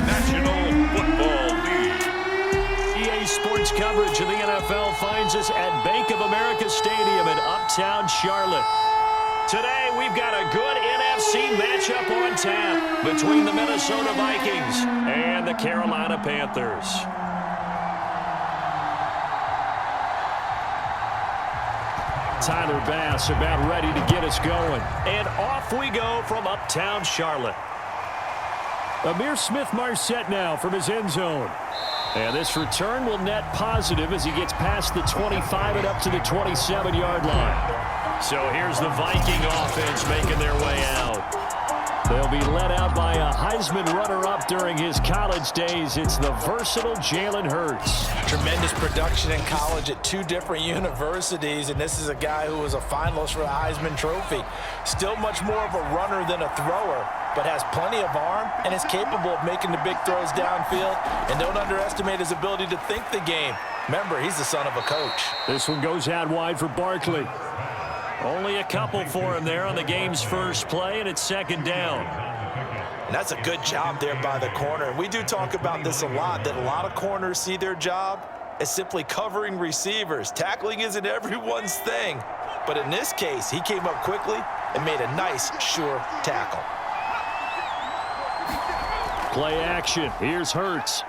National Football League. EA Sports coverage of the NFL finds us at Bank of America Stadium in Uptown Charlotte. Today, we've got a good NFC matchup on tap between the Minnesota Vikings and the Carolina Panthers. Tyler Bass about ready to get us going. And off we go from Uptown Charlotte. Amir Smith-Marset now from his end zone. And this return will net positive as he gets past the 25 and up to the 27-yard line. So here's the Viking offense making their way out. They'll be led out by a Heisman runner-up during his college days. It's the versatile Jalen Hurts. Tremendous production in college at two different universities, and this is a guy who was a finalist for the Heisman Trophy. Still much more of a runner than a thrower, but has plenty of arm and is capable of making the big throws downfield. And don't underestimate his ability to think the game. Remember, he's the son of a coach. This one goes out wide for Barkley. Only a couple for him there on the game's first play, and it's second down. And that's a good job there by the corner. And we do talk about this a lot, that a lot of corners see their job as simply covering receivers. Tackling isn't everyone's thing. But in this case, he came up quickly and made a nice, sure tackle. Play action. Here's Hurts.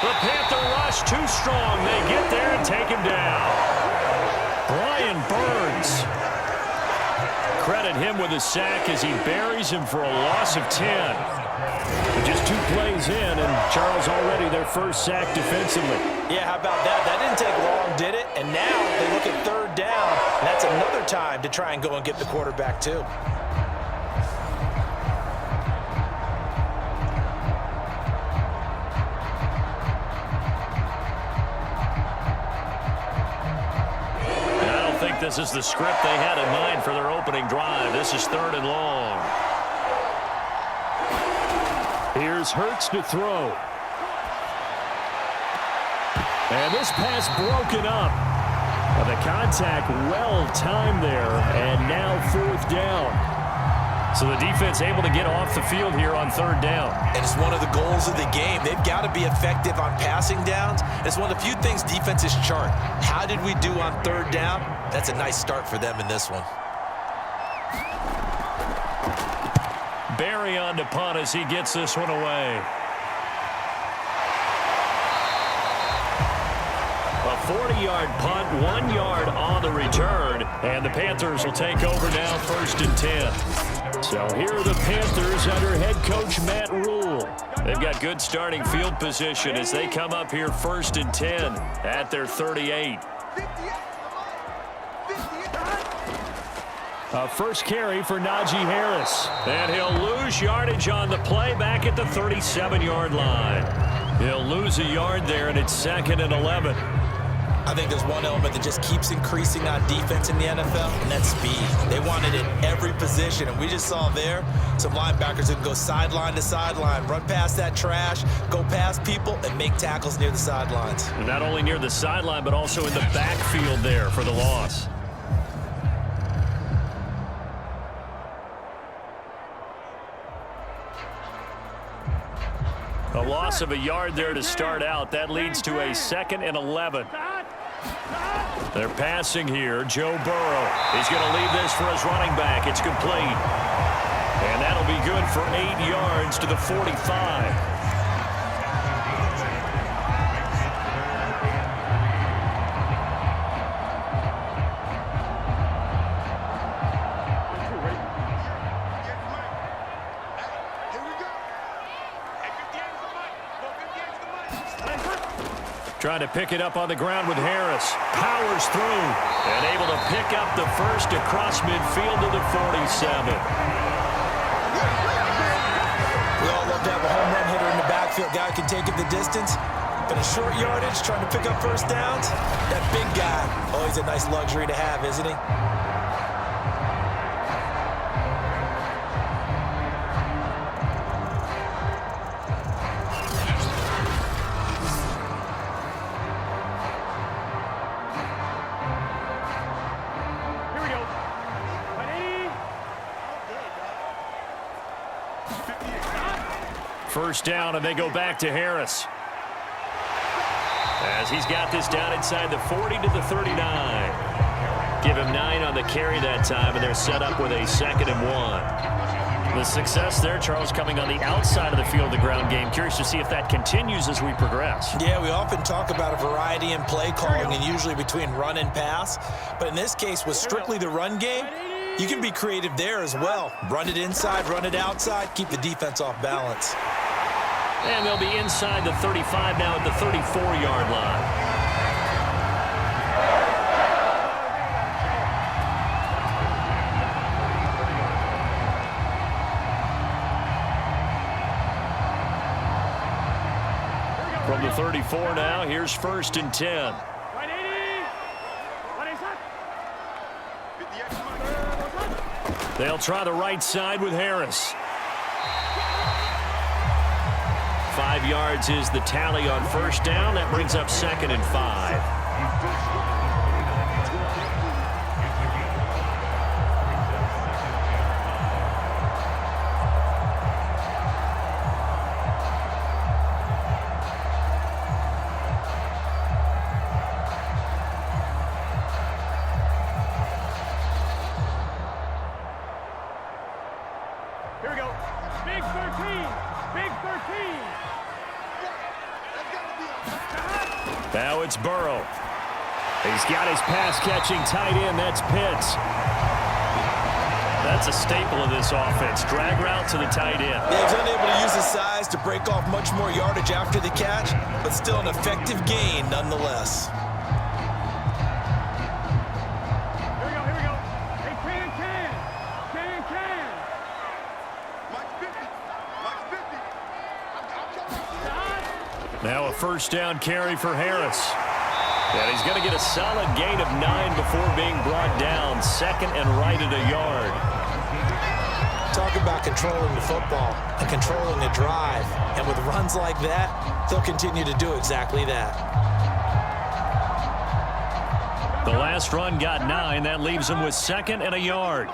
The Panther rush too strong. They get there and take him down. Brian Burns. Credit him with a sack as he buries him for a loss of 10. Just 2 plays in, and Charles already their first sack defensively. Yeah, how about that? That didn't take long, did it? And now they look at third down, and that's another time to try and go and get the quarterback too. This is the script they had in mind for their opening drive. This is third and long. Here's Hurts to throw. And this pass broken up. The contact well timed there, and now fourth down. So the defense able to get off the field here on third down. And it's one of the goals of the game. They've got to be effective on passing downs. It's one of the few things defenses chart. How did we do on third down? That's a nice start for them in this one. Barry on to punt as he gets this one away. A 40-yard punt, 1 yard on the return, and the Panthers will take over now, first and 10. So here are the Panthers under head coach Matt Rule. They've got good starting field position as they come up here first and 10 at their 38. First carry for Najee Harris. And he'll lose yardage on the play back at the 37-yard line. He'll lose a yard there, and it's second and 11. I think there's one element that just keeps increasing on defense in the NFL, and that's speed. They want it in every position, and we just saw there some linebackers who can go sideline to sideline, run past that trash, go past people, and make tackles near the sidelines. Not only near the sideline, but also in the backfield there for the loss. A loss of a yard there to start out. That leads to a second and 11. They're passing here. Joe Burrow. He's going to leave this for his running back. It's complete. And that'll be good for 8 yards to the 45. Trying to pick it up on the ground with Harris. Powers through and able to pick up the first across midfield to the 47. We all love to have a home run hitter in the backfield. Guy can take it the distance. But a short yardage, trying to pick up first downs, that big guy, always a nice luxury to have, isn't he? First down, and they go back to Harris. As he's got this down inside the 40 to the 39. Give him 9 on the carry that time, and they're set up with a 2nd and 1. The success there, Charles, coming on the outside of the field, the ground game. Curious to see if that continues as we progress. Yeah, we often talk about a variety in play calling and usually between run and pass. But in this case, with strictly the run game, you can be creative there as well. Run it inside, run it outside, keep the defense off balance. And they'll be inside the 35 now at the 34-yard line. From the 34 now, here's 1st and 10. They'll try the right side with Harris. 5 yards is the tally on 1st down. That brings up 2nd and 5. Here we go. Big 13. Big 13. Now it's Burrow. He's got his pass-catching tight end. That's Pitts. That's a staple of this offense. Drag route to the tight end. Yeah, he's unable to use his size to break off much more yardage after the catch, but still an effective gain nonetheless. Here we go. Here we go. Hey, can. Mike 50. Mike 50. Now a 1st down carry for Harris. And he's going to get a solid gain of 9 before being brought down. 2nd and right at a yard. Talk about controlling the football and controlling the drive. And with runs like that, they'll continue to do exactly that. The last run got 9. That leaves him with 2nd and a yard.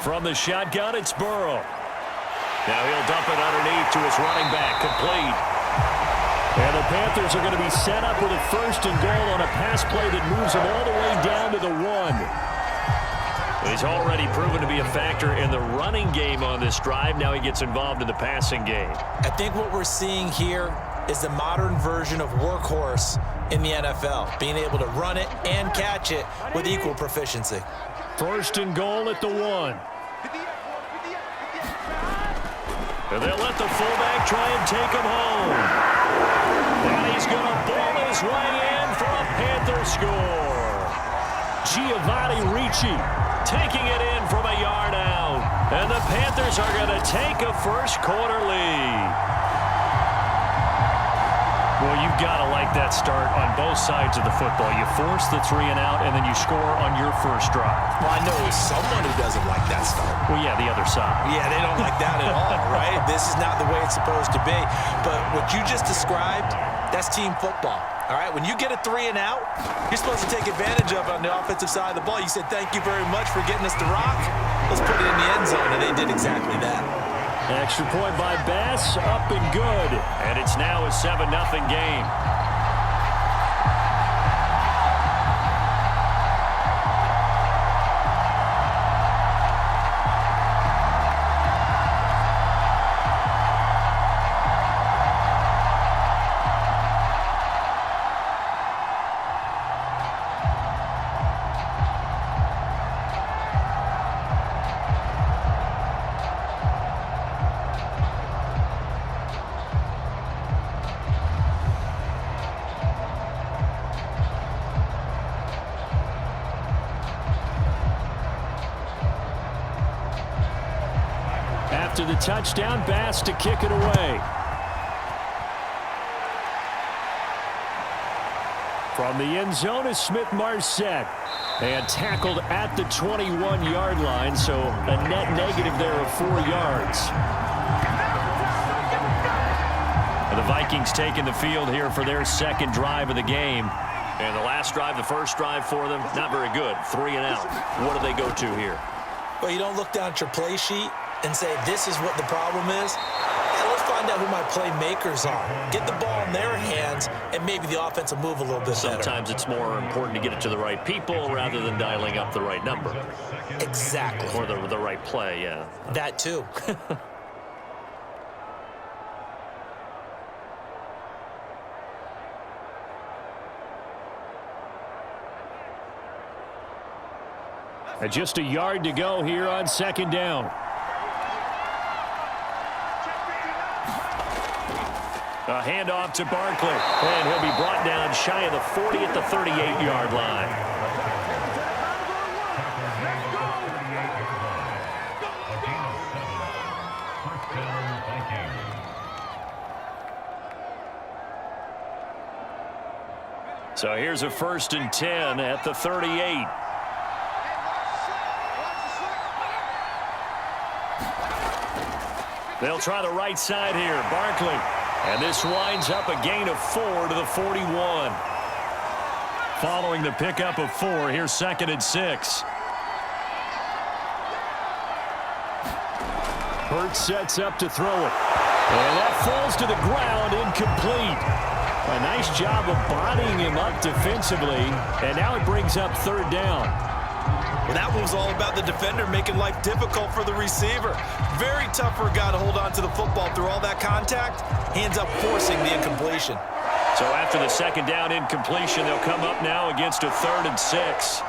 From the shotgun, it's Burrow. Now he'll dump it underneath to his running back. Complete. And the Panthers are going to be set up with a 1st and goal on a pass play that moves them all the way down to the 1. He's already proven to be a factor in the running game on this drive. Now he gets involved in the passing game. I think what we're seeing here is the modern version of workhorse in the NFL, being able to run it and catch it with equal proficiency. 1st and goal at the 1. And they'll let the fullback try and take him home. And he's going to ball his way in for a Panther score. Giovanni Ricci taking it in from a yard out. And the Panthers are going to take a 1st quarter lead. Well, you've got to like that start on both sides of the football. You force the 3 and out, and then you score on your 1st drive. Well, I know someone who doesn't like that start. Well, yeah, the other side. Yeah, they don't like that at all, right? This is not the way it's supposed to be. But what you just described, that's team football. All right, when you get a 3 and out, you're supposed to take advantage of it on the offensive side of the ball. You said, thank you very much for getting us the rock. Let's put it in the end zone, and they did exactly that. Extra point by Bass, up and good. And it's now a 7-0 game. After the touchdown, Bass to kick it away. From the end zone is Smith-Marset. And tackled at the 21-yard line, so a net negative there of 4 yards. And the Vikings taking the field here for their 2nd drive of the game. And the last drive, the 1st drive for them, not very good. 3 and out. What do they go to here? Well, you don't look down at your play sheet and say, this is what the problem is? Yeah, let's find out who my playmakers are. Get the ball in their hands, and maybe the offense will move a little bit better. Sometimes it's more important to get it to the right people rather than dialing up the right number. Exactly. Or the right play, yeah. That too. Just a yard to go here on second down. A handoff to Barkley, and he'll be brought down shy of the 40 at the 38-yard line. So here's a 1st and 10 at the 38. They'll try the right side here. Barkley. And this winds up a gain of 4 to the 41. Following the pickup of 4, here's 2nd and 6. Hurts sets up to throw it. And that falls to the ground, incomplete. A nice job of bodying him up defensively. And now it brings up 3rd down. Well, that was all about the defender making life difficult for the receiver. Very tough for a guy to hold on to the football through all that contact. He ends up forcing the incompletion. So after the 2nd down incompletion, they'll come up now against a 3rd and 6.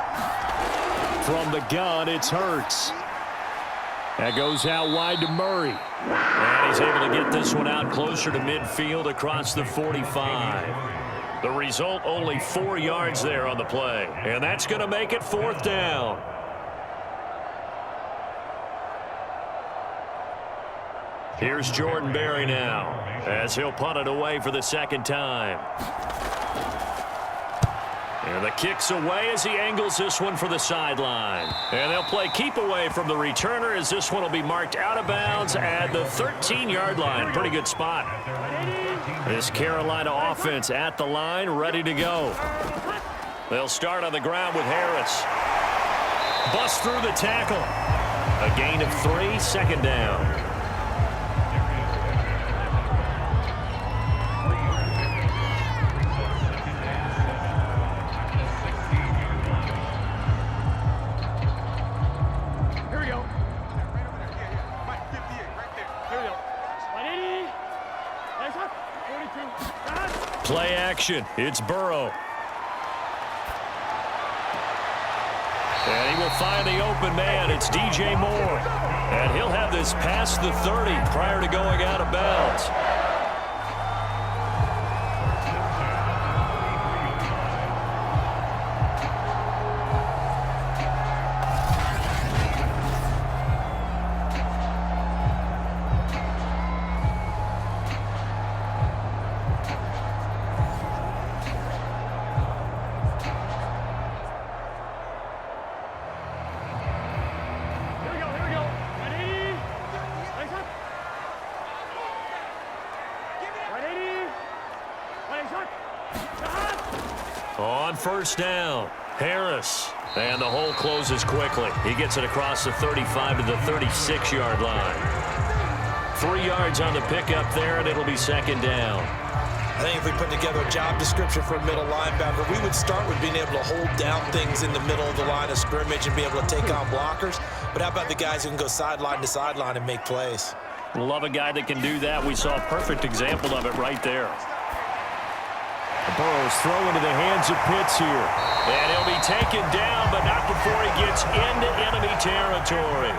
From the gun, it's Hurts. That goes out wide to Murray. And he's able to get this one out closer to midfield across the 45. The result, only 4 yards there on the play. And that's going to make it 4th down. Here's Jordan Berry now, as he'll punt it away for the 2nd time. And the kick's away as he angles this one for the sideline. And they'll play keep away from the returner as this one will be marked out of bounds at the 13-yard line. Pretty good spot. This Carolina offense at the line, ready to go. They'll start on the ground with Harris. Bust through the tackle. A gain of 3, 2nd down. Play action. It's Burrow. And he will find the open man. It's DJ Moore. And he'll have this past the 30 prior to going out of bounds. On 1st down, Harris. And the hole closes quickly. He gets it across the 35 to the 36-yard line. 3 yards on the pickup there, and it'll be 2nd down. I think if we put together a job description for a middle linebacker, we would start with being able to hold down things in the middle of the line of scrimmage and be able to take on blockers. But how about the guys who can go sideline to sideline and make plays? Love a guy that can do that. We saw a perfect example of it right there. Burrow's throw into the hands of Pitts here. And he'll be taken down, but not before he gets into enemy territory.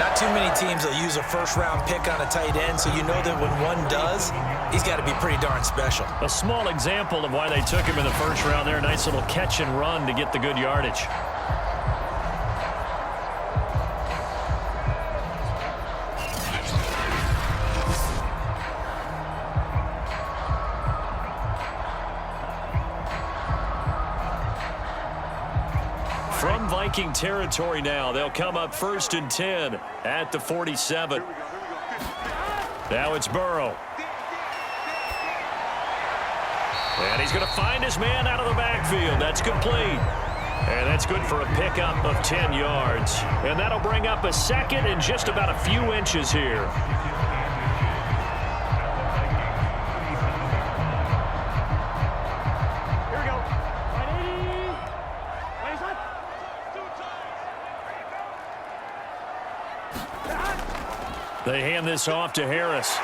Not too many teams will use a first-round pick on a tight end, so you know that when one does, he's got to be pretty darn special. A small example of why they took him in the 1st round there. Nice little catch and run to get the good yardage. From Viking territory now, they'll come up 1st and 10 at the 47. Now it's Burrow. And he's going to find his man out of the backfield. That's complete. And that's good for a pickup of 10 yards. And that'll bring up a second and just about a few inches here. Here we go. 180. Ready, set. They hand this off to Harris.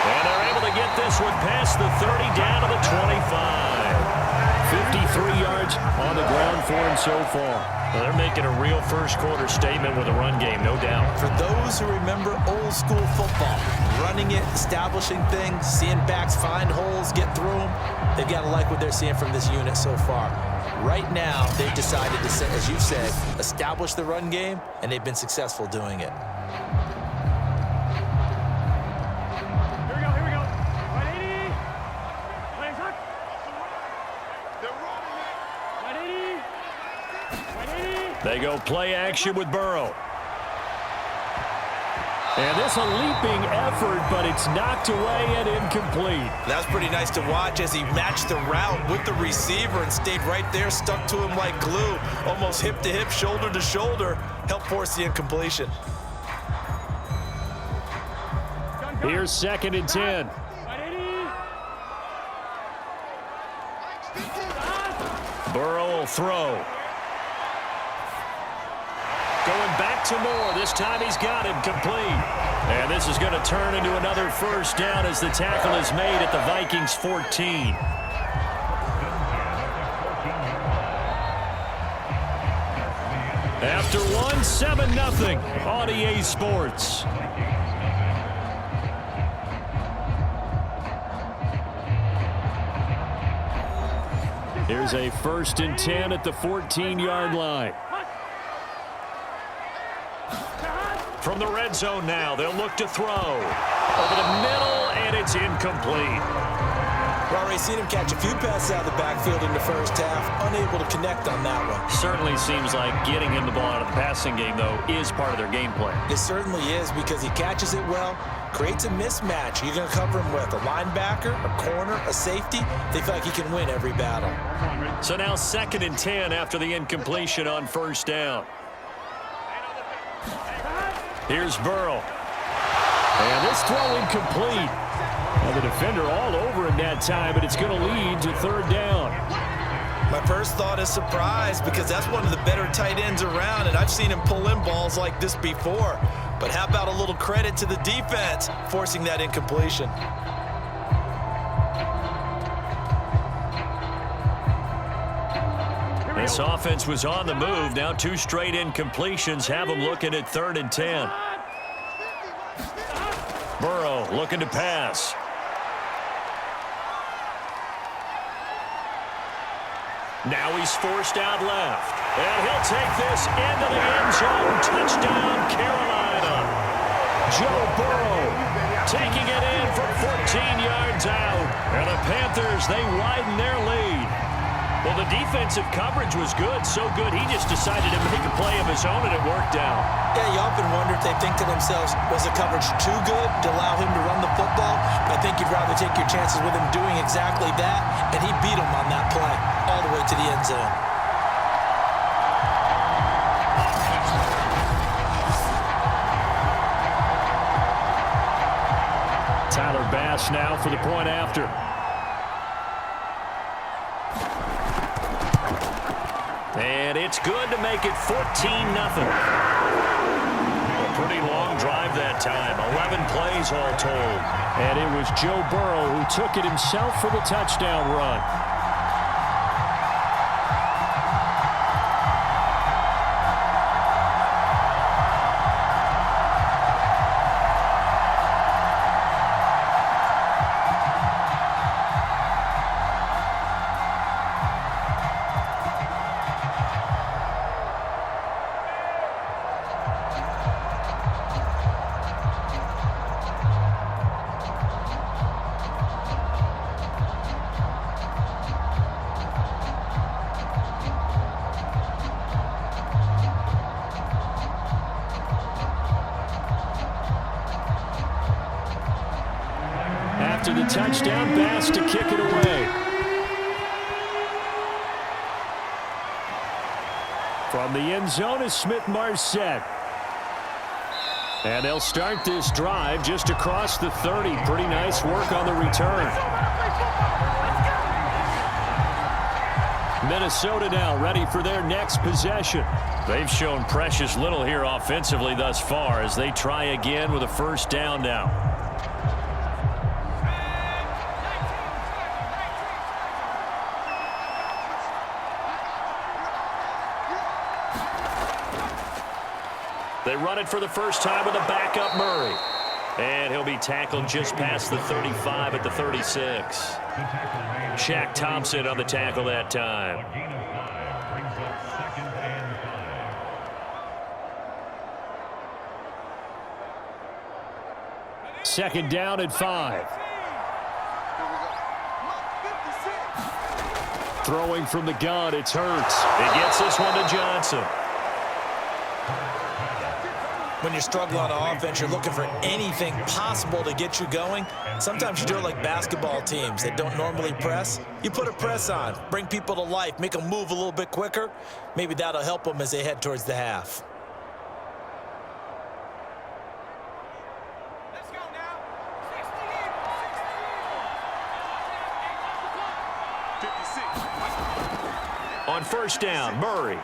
And they're able to get this one past the 30 down to the 25. 53 yards on the ground for him so far. Well, they're making a real first-quarter statement with a run game, no doubt. For those who remember old-school football, running it, establishing things, seeing backs find holes, get through them, they've got to like what they're seeing from this unit so far. Right now, they've decided to, as you said, establish the run game, and they've been successful doing it. Here we go. 180. Ready, set. They're rolling it. 180. They go play action with Burrow. And this a leaping effort, but it's knocked away and incomplete. That's pretty nice to watch as he matched the route with the receiver and stayed right there, stuck to him like glue, almost hip to hip, shoulder to shoulder, helped force the incompletion. Here's 2nd and 10. 180. Burrow will throw. Going back to Moore. This time he's got him complete. And this is going to turn into another first down as the tackle is made at the Vikings 14. After one, 7-0 on EA Sports. Here's a 1st and 10 at the 14-yard line. From the red zone now, they'll look to throw. Over the middle, and it's incomplete. We've already seen him catch a few passes out of the backfield in the first half, unable to connect on that one. Certainly seems like getting him the ball out of the passing game, though, is part of their game plan. It certainly is because he catches it well, creates a mismatch. You're going to cover him with a linebacker, a corner, a safety. They feel like he can win every battle. So now 2nd and 10 after the incompletion on 1st down. Here's Burrow. And this throw incomplete. Now the defender all over him that time, but it's going to lead to 3rd down. My first thought is surprise because that's one of the better tight ends around, and I've seen him pull in balls like this before. But how about a little credit to the defense forcing that incompletion? This offense was on the move. Now 2 straight incompletions have them looking at 3rd and 10. Burrow looking to pass. Now he's forced out left. And he'll take this into the end zone. Touchdown, Carolina. Joe Burrow taking it in from 14 yards out. And the Panthers, they widen their lead. Well, the defensive coverage was good, so good he just decided to make a play of his own, and it worked out. Yeah, you often wonder if they think to themselves, was the coverage too good to allow him to run the football? I think you'd rather take your chances with him doing exactly that, and he beat him on that play all the way to the end zone. Tyler Bass now for the point after. And it's good to make it 14-0. A pretty long drive that time. 11 plays all told. And it was Joe Burrow who took it himself for the touchdown run. After the touchdown, Bass to kick it away. From the end zone is Smith-Marset. And they'll start this drive just across the 30. Pretty nice work on the return. Minnesota now ready for their next possession. They've shown precious little here offensively thus far as they try again with a first down now. They run it for the first time with a backup Murray. And he'll be tackled just past the 35 at the 36. Shaq Thompson on the tackle that time. Second down at 5. Throwing from the gun, it's Hurts. He gets this one to Johnson. When you're struggling on offense, you're looking for anything possible to get you going. Sometimes you do it like basketball teams that don't normally press. You put a press on, bring people to life, make them move a little bit quicker. Maybe that'll help them as they head towards the half. Let's go now. 56. On first down, Murray.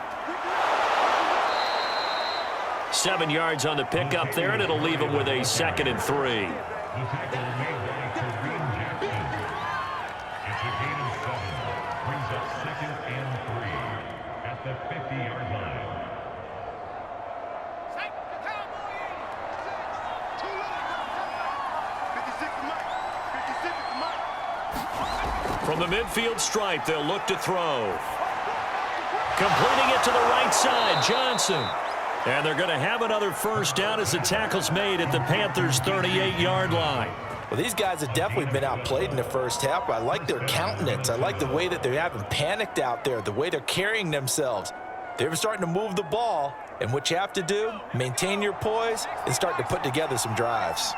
7 yards on the pickup there, and it'll leave him with a 2nd and 3. At the 50-yard line. From the midfield stripe, they'll look to throw. Completing it to the right side, Johnson. And they're going to have another first down as the tackle's made at the Panthers' 38-yard line. Well, these guys have definitely been outplayed in the first half. I like their countenance. I like the way that they haven't panicked out there, the way they're carrying themselves. They're starting to move the ball, and what you have to do, maintain your poise and start to put together some drives.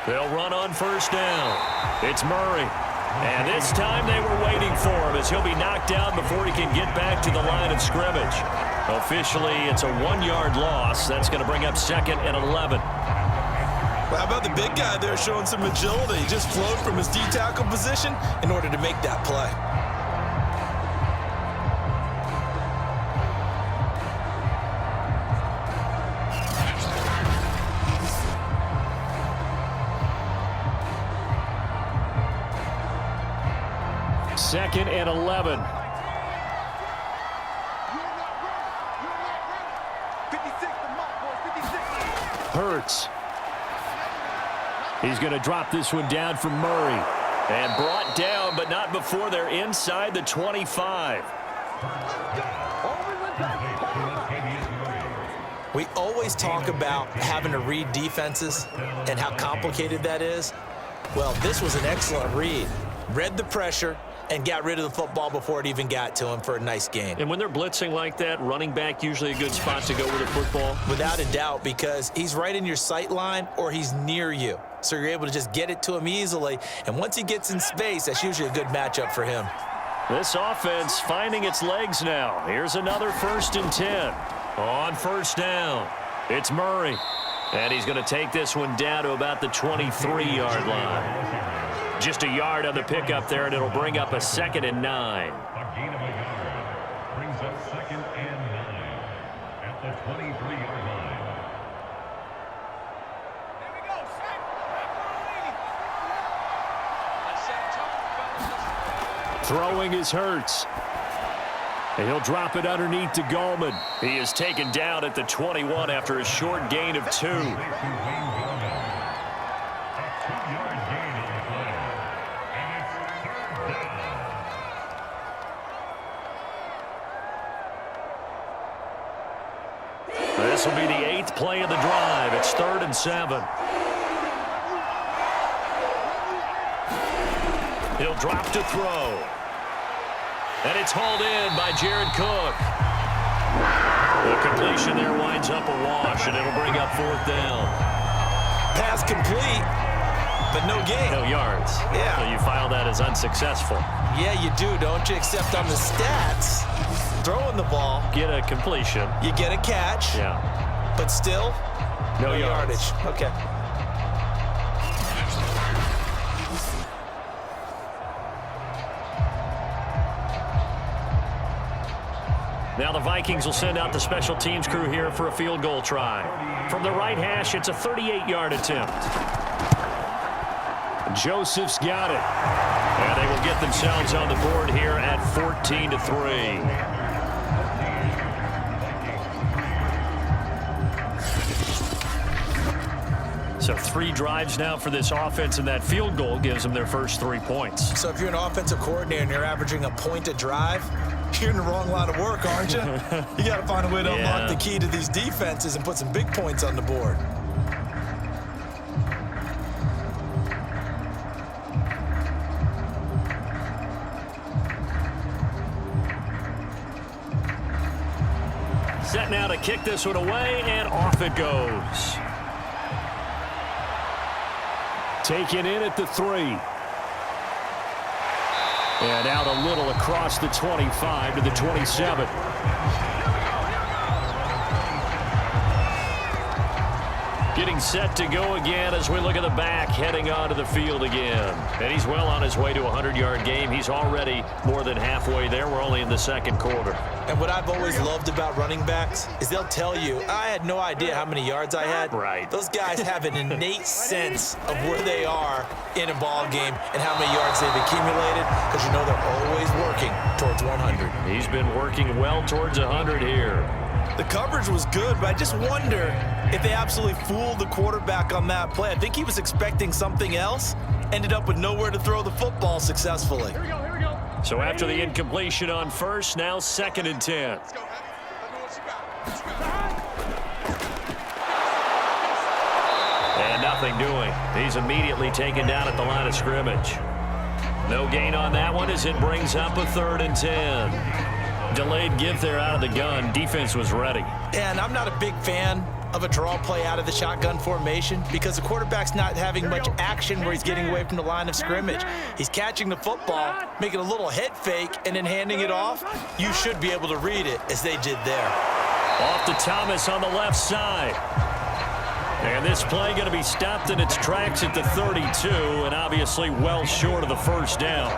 They'll run on first down. It's Murray. And this time they were waiting for him as he'll be knocked down before he can get back to the line of scrimmage. Officially, it's a 1-yard loss. That's going to bring up 2nd and 11. Well, how about the big guy there showing some agility? He just flowed from his D-tackle position in order to make that play. Second and 11. Hurts. He's going to drop this one down from Murray. And brought down, but not before they're inside the 25. We always talk about having to read defenses and how complicated that is. Well, this was an excellent read. Read the pressure and got rid of the football before it even got to him for a nice gain. And when they're blitzing like that, running back usually a good spot to go with the football? Without a doubt, because he's right in your sight line or he's near you. So you're able to just get it to him easily. And once he gets in space, that's usually a good matchup for him. This offense finding its legs now. Here's another 1st and 10. On first down, it's Murray. And he's going to take this one down to about the 23-yard line. Just a yard on the pickup there, and it'll bring up a 2nd and 9. A gain of a yard brings up 2nd and 9 at the 23-yard line. There we go, set. Throwing is Hurts. And he'll drop it underneath to Gallman. He is taken down at the 21 after a short gain of 2. This will be the 8th play of the drive. It's 3rd and 7. He'll drop to throw. And it's hauled in by Jared Cook. The completion there winds up a wash, and it'll bring up 4th down. Pass complete. but no gain. No yards. Yeah. So you file that as unsuccessful. Yeah, you do, don't you? Except on the stats, throwing the ball, Get a completion. you get a catch, Yeah. but still, No yards. yardage. Okay. Now the Vikings will send out the special teams crew here for a field goal try. From the right hash, it's a 38-yard attempt. Joseph's got it. And they will get themselves on the board here at 14-3. So 3 drives now for this offense, and that field goal gives them their first 3 points. So if you're an offensive coordinator and you're averaging a point a drive, you're in the wrong line of work, aren't you? You got to find a way to unlock the key to these defenses and put some big points on the board. Set now to kick this one away, and off it goes. Taken in at the 3. And out a little across the 25 to the 27. Getting set to go again as we look at the back, heading onto the field again. And he's well on his way to a 100-yard game. He's already more than halfway there. We're only in the second quarter. And what I've always loved about running backs is they'll tell you, I had no idea how many yards I had. Right. Those guys have an innate sense of where they are in a ball game and how many yards they've accumulated, because you know they're always working towards 100. He's been working well towards 100 here. The coverage was good, but I just wonder if they absolutely fooled the quarterback on that play. I think he was expecting something else, ended up with nowhere to throw the football successfully. Here we go. So after the incompletion on first, now 2nd and 10. And nothing doing. He's immediately taken down at the line of scrimmage. No gain on that one as it brings up a 3rd and 10. Delayed give there out of the gun. Defense was ready. And I'm not a big fan of a draw play out of the shotgun formation because the quarterback's not having much action where he's getting away from the line of scrimmage. He's catching the football, making a little head fake, and then handing it off. You should be able to read it as they did there. Off to Thomas on the left side. And this play going to be stopped in its tracks at the 32, and obviously well short of the first down.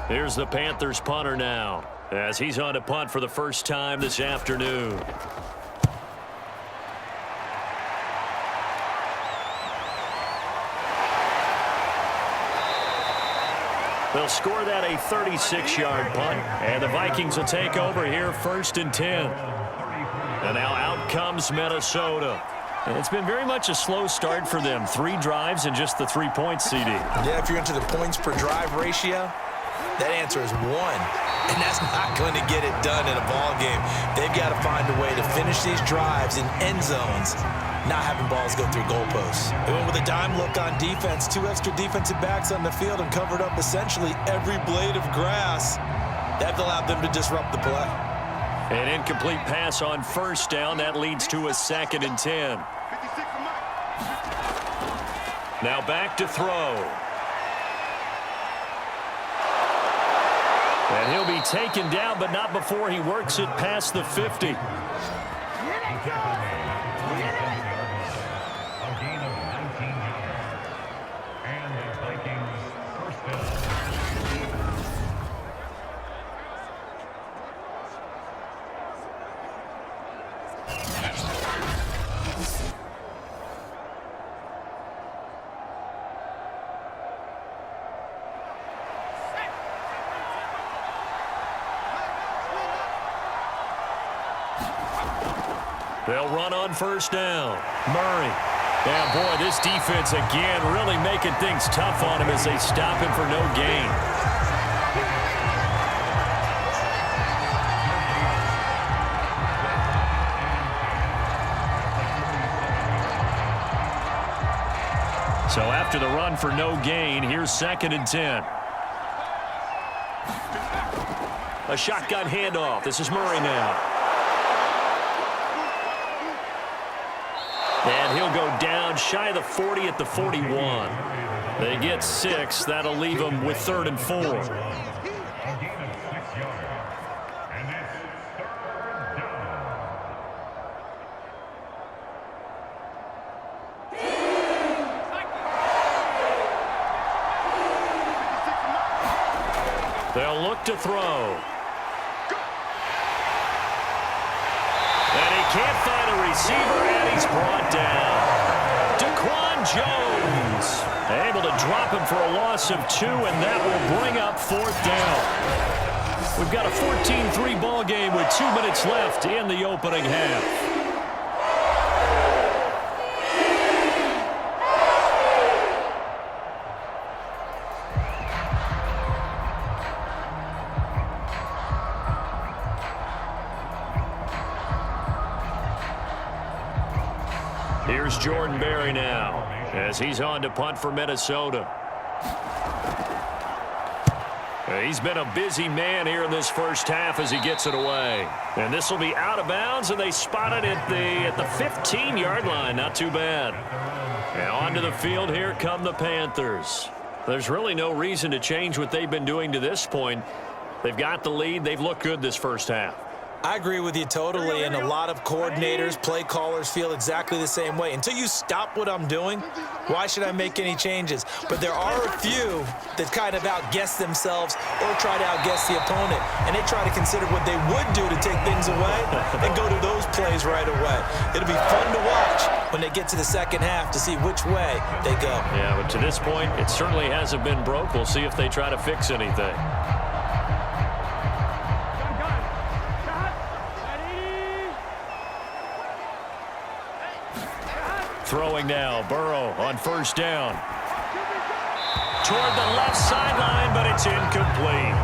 Here's the Panthers punter now, as he's on to punt for the first time this afternoon. They'll score that a 36-yard punt, and the Vikings will take over here 1st and 10. And now out comes Minnesota. And it's been very much a slow start for them. 3 drives and just the 3 points, CD. Yeah, if you're into the points per drive ratio, that answer is 1. And that's not going to get it done in a ball game. They've got to find a way to finish these drives in end zones, not having balls go through goalposts. They went with a dime look on defense, 2 extra defensive backs on the field and covered up essentially every blade of grass. That allowed them to disrupt the play. An incomplete pass on first down. That leads to a 2nd and 10. Now back to throw. And he'll be taken down, but not before he works it past the 50. A gain of 19 yards. And the Vikings first down. They'll run on first down. Murray. Yeah, boy, this defense again really making things tough on him as they stop him for no gain. So after the run for no gain, here's 2nd and 10. A shotgun handoff. This is Murray now. And he'll go down shy of the 40 at the 41. They get 6. That'll leave them with 3rd and 4. A gain of 6 yards. And it's 3rd down. They'll look to throw. And he can't find a receiver, and he's brought down. Daquan Jones able to drop him for a loss of 2, and that will bring up 4th down. We've got a 14-3 ball game with 2 minutes left in the opening half. Here's Jordan Berry now as he's on to punt for Minnesota. He's been a busy man here in this first half as he gets it away. And this will be out of bounds, and they spot it at the 15-yard line. Not too bad. And onto the field, here come the Panthers. There's really no reason to change what they've been doing to this point. They've got the lead. They've looked good this first half. I agree with you totally, and a lot of coordinators, play callers feel exactly the same way. Until you stop what I'm doing, why should I make any changes? But there are a few that kind of outguess themselves or try to outguess the opponent, and they try to consider what they would do to take things away and go to those plays right away. It'll be fun to watch when they get to the second half to see which way they go. Yeah, but to this point, it certainly hasn't been broke. We'll see if they try to fix anything. Throwing now, Burrow on 1st down. Toward the left sideline, but it's incomplete.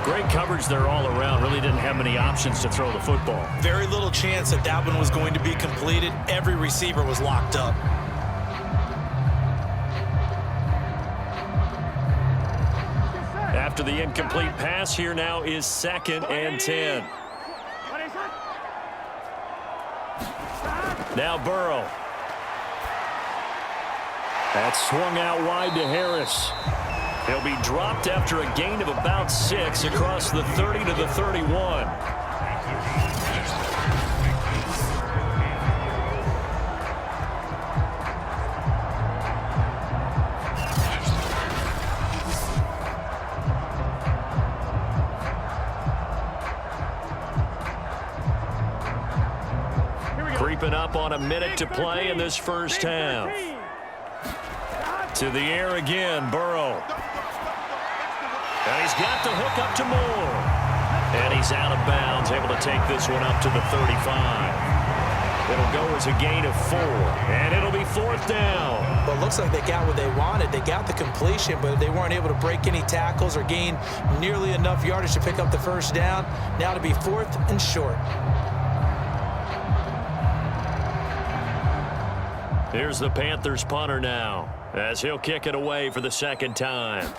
Great coverage there all around. Really didn't have many options to throw the football. Very little chance that that one was going to be completed. Every receiver was locked up. After the incomplete pass, here now is 2nd and 10. Now Burrow. That's swung out wide to Harris. He'll be dropped after a gain of about 6 across the 30 to the 31. Creeping up on a minute to play in this first half. To the air again, Burrow. And he's got the hook up to Moore. And he's out of bounds, able to take this one up to the 35. It'll go as a gain of 4, and it'll be 4th down. Well, it looks like they got what they wanted. They got the completion, but they weren't able to break any tackles or gain nearly enough yardage to pick up the 1st down. Now to be 4th and short. Here's the Panthers punter now, as he'll kick it away for the 2nd time.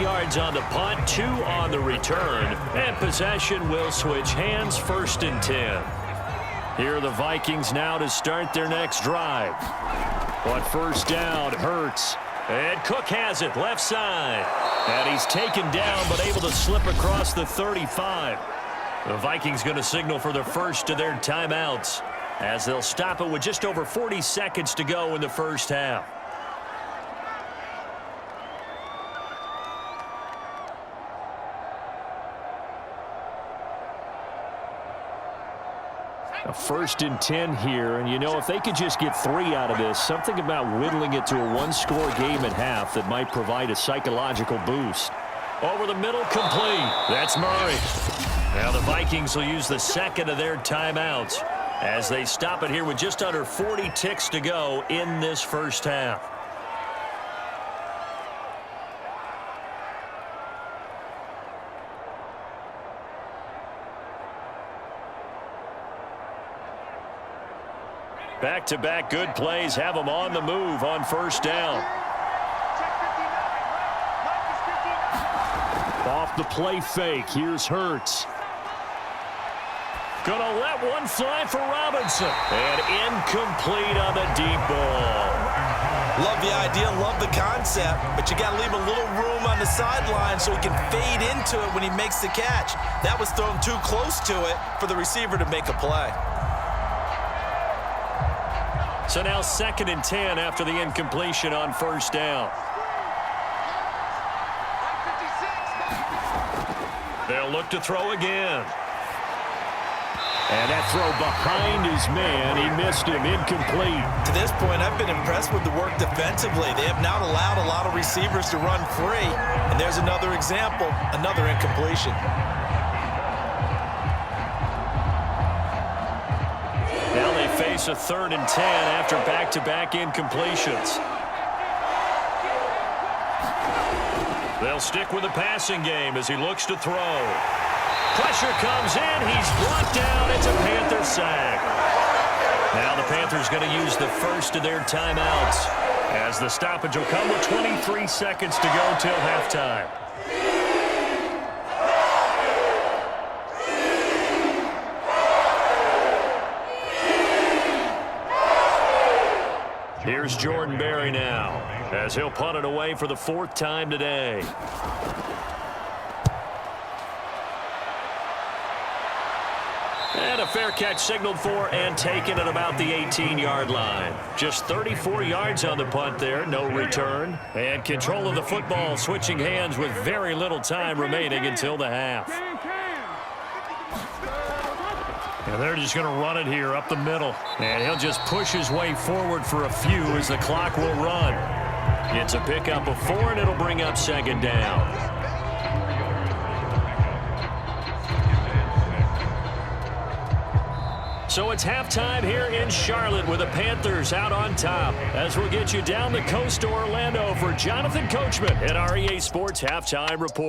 Yards on the punt, 2 on the return, and possession will switch hands. 1st and 10. Here are the Vikings now to start their next drive. On 1st down, Hurts. And Cook has it, left side. And he's taken down, but able to slip across the 35. The Vikings going to signal for the first of their timeouts, as they'll stop it with just over 40 seconds to go in the first half. A 1st and 10 here, and you know, if they could just get 3 out of this, something about whittling it to a 1-score game at half that might provide a psychological boost. Over the middle, complete. That's Murray. Now the Vikings will use the second of their timeouts as they stop it here with just under 40 ticks to go in this first half. Back-to-back good plays have them on the move on first down. Off the play fake, here's Hurts. Gonna let one fly for Robinson. And incomplete on the deep ball. Love the idea, love the concept, but you got to leave a little room on the sideline so he can fade into it when he makes the catch. That was thrown too close to it for the receiver to make a play. So now 2nd and 10 after the incompletion on first down. They'll look to throw again. And that throw behind his man, he missed him, incomplete. To this point, I've been impressed with the work defensively. They have not allowed a lot of receivers to run free. And there's another example, another incompletion. Now they face a 3rd and 10 after back-to-back incompletions. They'll stick with the passing game as he looks to throw. Pressure comes in. He's brought down. It's a Panther sack. Now the Panthers going to use the first of their timeouts as the stoppage will come with 23 seconds to go till halftime. Here's Jordan Berry now as he'll punt it away for the 4th time today. And a fair catch signaled for and taken at about the 18-yard line. Just 34 yards on the punt there, no return. And control of the football switching hands with very little time remaining until the half. And they're just going to run it here up the middle. And he'll just push his way forward for a few as the clock will run. It's a pickup of 4, and it'll bring up 2nd down. So it's halftime here in Charlotte with the Panthers out on top. As we'll get you down the coast to Orlando for Jonathan Coachman at our EA Sports Halftime Report.